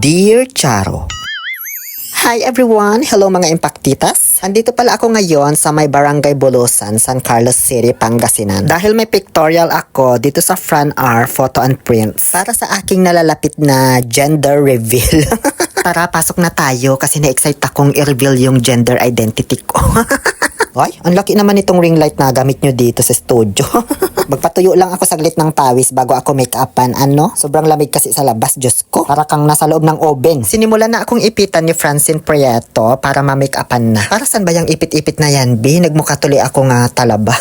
Dear Charo. Hi everyone! Hello mga impactitas! Andito pala ako ngayon sa may Barangay Bulusan, San Carlos City, Pangasinan. Dahil may pictorial ako dito sa Fran R Photo and Prints para sa aking nalalapit na gender reveal. Tara, pasok na tayo kasi na-excite akong i-reveal yung gender identity ko. Ay, ang laki naman itong ring light na gamit nyo dito sa studio. Magpatuyo lang ako saglit ng pawis bago ako make-upan. Ano? Sobrang lamig kasi sa labas, Diyos ko. Para kang nasa loob ng oven. Sinimulan na akong ipitan ni Francine Prieto para ma-make-upan na. Para saan ba yung ipit-ipit na yan, B? Nagmukha tuloy ako nga talaba.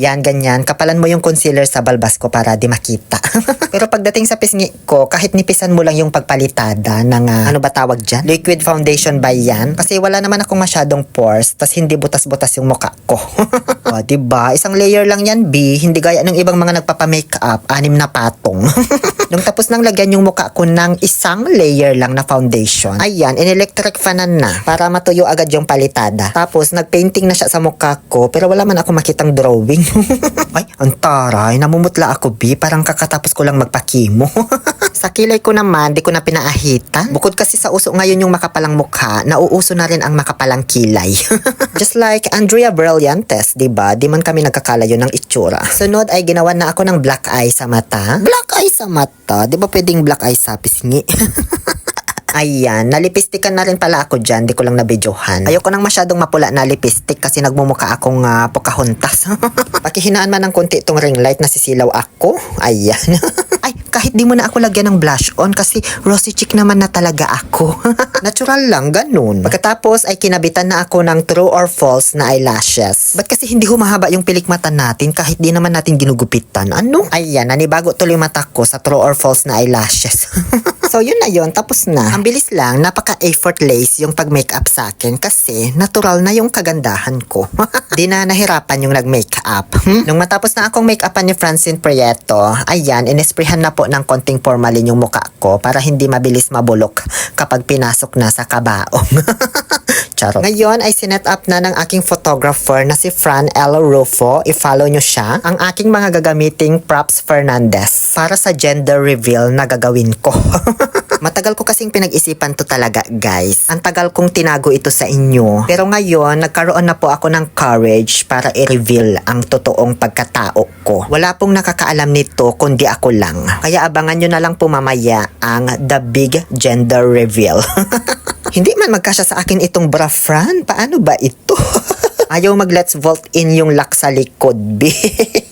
Yan, ganyan. Kapalan mo yung concealer sa balbas ko para di makita. Pero pagdating sa pisngi ko, kahit nipisan mo lang yung pagpalitada ng, ano ba tawag dyan? Liquid foundation ba yan? Kasi wala naman akong masyadong pores, tas hindi butas-butas yung mukha ko. O, diba? Isang layer lang yan, B. Hindi gaya ng ibang mga nagpapa-makeup, 6 na patong. Nung tapos nang lagyan yung mukha ko ng isang layer lang na foundation, ayan, in-electric fanan na para matuyo agad yung palitada. Tapos, nag-painting na siya sa mukha ko, pero wala man ako makitang drawing. Ay, ang taray, namumutla ako, B. Parang kakatapos ko lang magpakimo. Sa kilay ko naman, di ko na pinaahitan. Bukod kasi sa uso ngayon yung makapalang mukha, nauuso na rin ang makapalang kilay. Just like Andrea Brillantes, diba? Di man kami nagkakalayo ng itsura. Sunod ay ginawan na ako ng black eye sa mata. Black eye sa mata? Di ba pwedeng black eye sa pisngi? Ayan, nalipistikan na rin pala ako dyan, di ko lang nabidyohan. Ayoko nang masyadong mapula na lipstick kasi nagmumukha akong Pocahontas. Pakihinaan man ng konti itong ring light, nasisilaw ako. Ayan. Ay, kahit di mo na ako lagyan ng blush on kasi rosy chick naman na talaga ako. Natural lang, ganun. Pagkatapos ay kinabitan na ako ng true or false na eyelashes. Ba't kasi hindi humahaba yung pilik mata natin kahit di naman natin ginugupitan? Ano? Ayan, nanibago tuloy mata ko sa true or false na eyelashes. So yun na yun, tapos na. Ang bilis lang, napaka-effortless yung pag-makeup sa akin kasi natural na yung kagandahan ko. Di na nahirapan yung nag-makeup. Nung matapos na akong make-upan ni Francine Prieto, ayan, inesprehan na po ng konting formalin yung mukha ko para hindi mabilis mabulok kapag pinasok na sa kabaong. Charot. Ngayon ay sinet up na ng aking photographer na si Fran L. Rufo. I-follow nyo siya. Ang aking mga gagamiting props Fernandez para sa gender reveal na gagawin ko. Matagal ko kasing pinag-isipan to talaga, guys. Ang tagal kong tinago ito sa inyo. Pero ngayon, nagkaroon na po ako ng courage para i-reveal ang totoong pagkatao ko. Wala pong nakakaalam nito kundi ako lang. Kaya abangan nyo na lang po mamaya ang The Big Gender Reveal. Hindi man magkasya sa akin itong bra, Fran. Paano ba ito? Ayaw mag-let's vault in yung lock sa likod, B.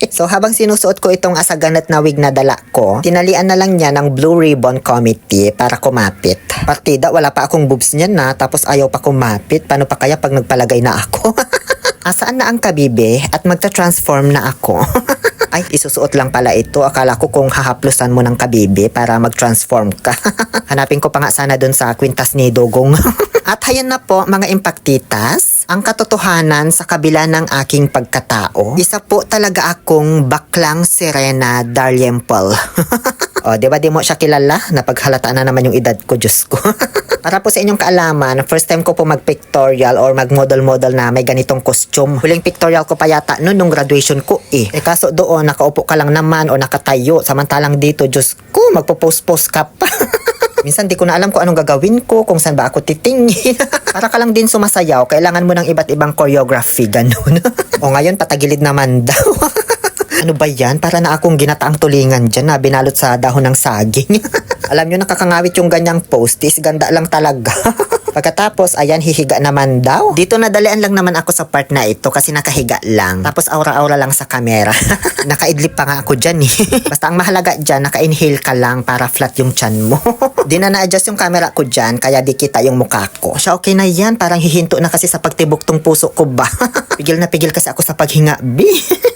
So habang sinusuot ko itong asaganat na wig na dala ko, tinalian na lang niya ng Blue Ribbon Committee para kumapit. Partida, wala pa akong boobs niyan na, tapos ayaw pa kumapit. Paano pa kaya pag nagpalagay na ako? Asaan na ang kabibe at magta-transform na ako? Ay, isusuot lang pala ito. Akala ko kung hahaplusan mo ng kabibe para mag-transform ka. Hanapin ko pa nga sana dun sa kwintas ni Dogong. At hayan na po mga impactitas, ang katotohanan sa kabila ng aking pagkatao. Isa po talaga akong baklang Serena Darliempel. O, diba di mo siya kilala? Napaghalataan na naman yung edad ko, Diyos ko. Para po sa inyong kaalaman, first time ko po mag-pictorial or mag-model-model na may ganitong costume. Huling pictorial ko pa yata noon nung graduation ko eh. Kaso doon, nakaupo ka lang naman o nakatayo. Samantalang dito, Diyos ko, magpo-post-post ka pa. Minsan di ko na alam kung anong gagawin ko, kung saan ba ako titingin. Para ka lang din sumasayaw, kailangan mo ng iba't ibang choreography, ganun. O ngayon, patagilid naman daw. Ano ba yan? Para na akong ginataang tulingan dyan na binalot sa dahon ng saging. Alam nyo, nakakangawit yung ganyang postis. Ganda lang talaga. Pagkatapos, ayan, hihiga naman daw. Dito nadalian lang naman ako sa part na ito kasi nakahiga lang. Tapos aura-aura lang sa camera. Nakaidlip pa nga ako dyan eh. Basta ang mahalaga dyan, naka-inhale ka lang para flat yung chan mo. Di na na-adjust yung camera ko dyan, kaya di kita yung mukha ko. Siya, okay na yan. Parang hihinto na kasi sa pagtibok tong puso ko ba. Pigil na pigil kasi ako sa paghinga, B.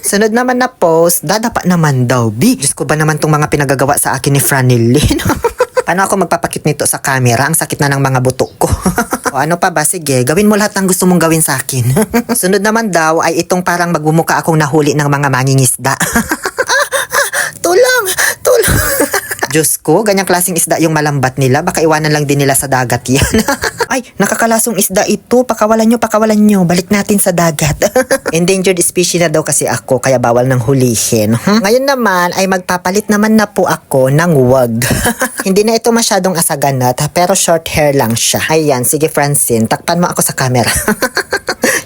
Sunod naman na post, dadapa naman daw, B. Diyos ko ba naman tong mga pinagagawa sa akin ni Franilyn? Paano ako magpapakit nito sa camera? Ang sakit na ng mga butok ko. O ano pa ba? Sige, gawin mo lahat ng gusto mong gawin sa akin. Sunod naman daw ay itong parang magmumukha akong nahuli ng mga mangingisda. Tulong! Tulong! Diyos ko, ganyang klaseng isda yung malambat nila. Baka iwanan lang din nila sa dagat yan. Ay, nakakalasong isda ito. Pakawalan nyo. Balik natin sa dagat. Endangered species na daw kasi ako, kaya bawal nang hulihin. Ngayon naman ay magpapalit naman na po ako ng wag. Hindi na ito masyadong asaganat, pero short hair lang siya. Ayan, sige Francine, takpan mo ako sa camera.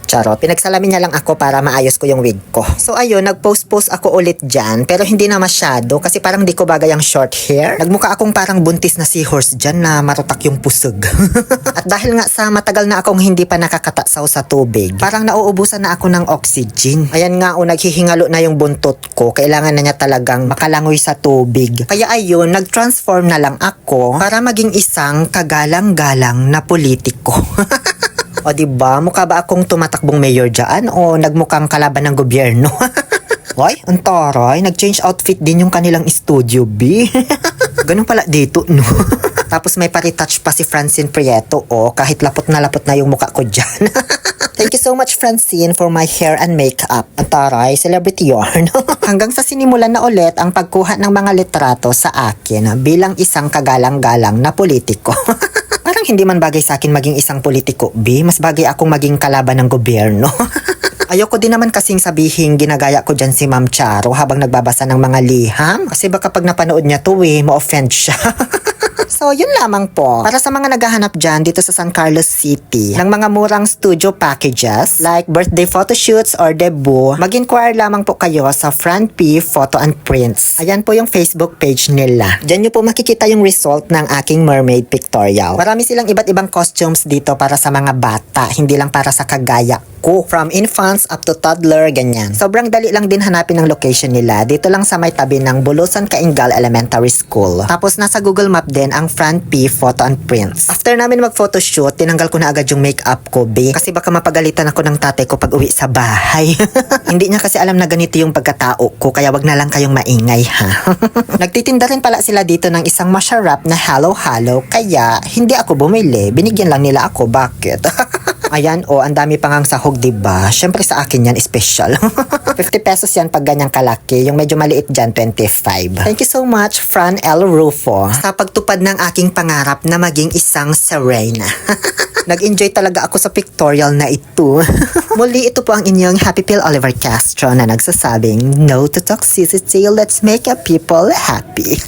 Charot, pinagsalamin niya lang ako para maayos ko yung wig ko. So ayun, nag-post ako ulit dyan, pero hindi na masyado kasi parang di ko bagay ang short hair. Nagmukha akong parang buntis na seahorse dyan na marutak yung pusog. At dahil nga sa matagal na akong hindi pa nakakatatsaw sa tubig, parang nauubusan na ako ng oxygen. Ayan nga, naghihingalo na yung buntot ko. Kailangan na niya talagang makalangoy sa tubig. Kaya ayun, nag-transform na lang ako para maging isang kagalang-galang na politiko. O diba, mukha ba akong tumatakbong mayor dyan o nagmukhang kalaban ng gobyerno? Hoy, ang taray, nag-change outfit din yung kanilang studio, B. Ganun pala dito, no? Tapos may pa-retouch pa si Francine Prieto, kahit lapot na yung mukha ko dyan. Thank you so much, Francine, for my hair and makeup. Ang taray, celebrity yarn. Hanggang sa sinimulan na ulit ang pagkuha ng mga litrato sa akin bilang isang kagalang-galang na politiko. Parang hindi man bagay sa akin maging isang politiko, B. Mas bagay akong maging kalaban ng gobyerno. Ayoko din naman kasing sabihin ginagaya ko dyan si Ma'am Charo habang nagbabasa ng mga liham. Kasi baka pag napanood niya to ma-offend siya. So, yun lamang po. Para sa mga naghahanap dyan dito sa San Carlos City ng mga murang studio packages like birthday photoshoots or debut, mag-inquire lamang po kayo sa Front P Photo and Prints. Ayan po yung Facebook page nila. Diyan nyo po makikita yung result ng aking mermaid pictorial. Marami silang iba't ibang costumes dito para sa mga bata, hindi lang para sa kagaya ko. From infants up to toddler, ganyan. Sobrang dali lang din hanapin ang location nila. Dito lang sa may tabi ng Bulusan Kaingal Elementary School. Tapos nasa Google Map din ang Front P Photo and Prints. After namin mag-photoshoot, tinanggal ko na agad yung makeup ko, B. Kasi baka mapagalitan ako ng tatay ko pag uwi sa bahay. Hindi niya kasi alam na ganito yung pagkatao ko, kaya wag na lang kayong maingay, ha. Nagtitinda rin pala sila dito ng isang masarap na halo-halo, kaya hindi ako bumili. Binigyan lang nila ako. Bakit? Ayan, ang dami pang ang sahog, diba? Syempre sa akin yan, special. 50 pesos yan pag ganyang kalaki. Yung medyo maliit dyan, 25. Thank you so much, Fran L. Rufo, sa pagtupad ng aking pangarap na maging isang Serena. Nag-enjoy talaga ako sa pictorial na ito. Muli, ito po ang inyong Happy Pill Oliver Castro na nagsasabing, no to toxicity, let's make a people happy.